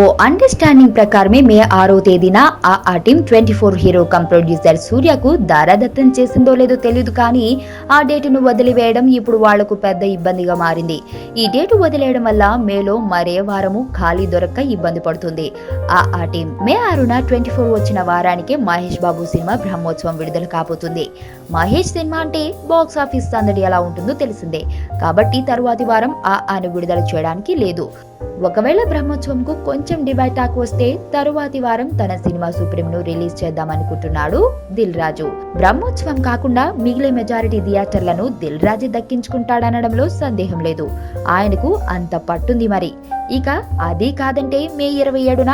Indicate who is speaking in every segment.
Speaker 1: ఓ understanding ప్రకారమే మే 6వ తేదీన ఆ టీం 24 హీరో కమ్ ప్రొడ్యూసర్ సూర్యకు దారాదత్తం చేసిందో లేదో తెలియదు, కానీ ఆ డేటును వదిలివేయడం ఇప్పుడు వాళ్లకు పెద్ద ఇబ్బందిగా మారింది. ఈ డేటు వదిలేయడం వల్ల మేలో మరే వారము ఖాళీ దొరక్క ఇబ్బంది పడుతుంది. ఆ టీం మే 6న 24 వచ్చిన వారానికే మహేష్ బాబు సినిమా బ్రహ్మోత్సవం విడుదల కాబోతుంది. మహేష్ సినిమా అంటే బాక్స్ ఆఫీస్ సందడి ఎలా ఉంటుందో తెలిసిందే కాబట్టి తరువాతి వారం ఆను విడుదల చేయడానికి లేదు. ఒకవేళ బ్రహ్మోత్సవంకు కొంచెం డివైడ్ టాక్ వస్తే తరువాతి వారం తన సినిమా సుప్రీం ను రిలీజ్ చేద్దామనుకుంటున్నాడు దిల్ రాజు. బ్రహ్మోత్సవం కాకుండా మిగిలే మెజారిటీ థియేటర్లను దిల్ రాజు దక్కించుకుంటాడనడంలో సందేహం లేదు. ఆయనకు అంత పట్టుంది మరి. ఇక అది కాదంటే మే 27న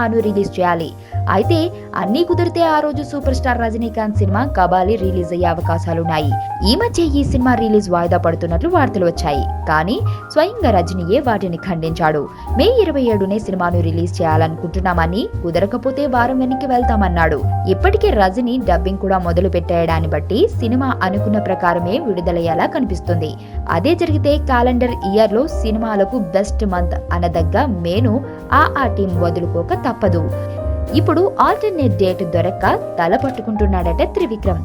Speaker 1: ఆను రిలీజ్ చేయాలి. అయితే అన్నీ కుదిరితే ఆ రోజు super star Rajinikanth cinema Kabali release అయ్యే అవకాశాలున్నాయి. ఈ మధ్య ఈ సినిమా రిలీజ్ వాయిదా పడుతున్నట్లు వార్తలు వచ్చాయి, కానీ స్వయంగా రజనీయే వాటిని ఖండించాడు. మే 27నే సినిమాను రిలీజ్ చేయాలనుకుంటున్నామని, కుదరకపోతే వారం వెనక్కి వెళ్తామన్నాడు. ఇప్పటికే రజనీ డబ్బింగ్ కూడా మొదలు పెట్టేయడాన్ని బట్టి సినిమా అనుకున్న ప్రకారమే విడుదలయ్యేలా కనిపిస్తుంది. అదే జరిగితే క్యాలెండర్ ఇయర్ లో సినిమాలకు బెస్ట్ మంత్ అనదగ్గ మేను ఆ టీం వదులుకోక తప్పదు. ఇప్పుడు ఆల్టర్నేట్ డేట్ దొరక్క తల పట్టుకుంటున్నాడట త్రివిక్రమ్.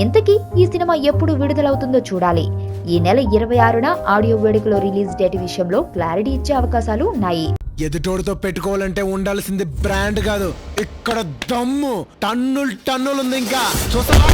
Speaker 1: ఇంతకీ ఈ సినిమా ఎప్పుడు విడుదలవుతుందో చూడాలి. ఈ నెల 26న ఆడియో వేడుకలో రిలీజ్ డేట్ విషయంలో క్లారిటీ ఇచ్చే అవకాశాలు ఉన్నాయి.
Speaker 2: ఎదుటోడితో పెట్టుకోవాలంటే ఉండాల్సింది బ్రాండ్ కాదు, ఇక్కడ దమ్ము టన్నులు ఉంది. ఇంకా చూస్తావా?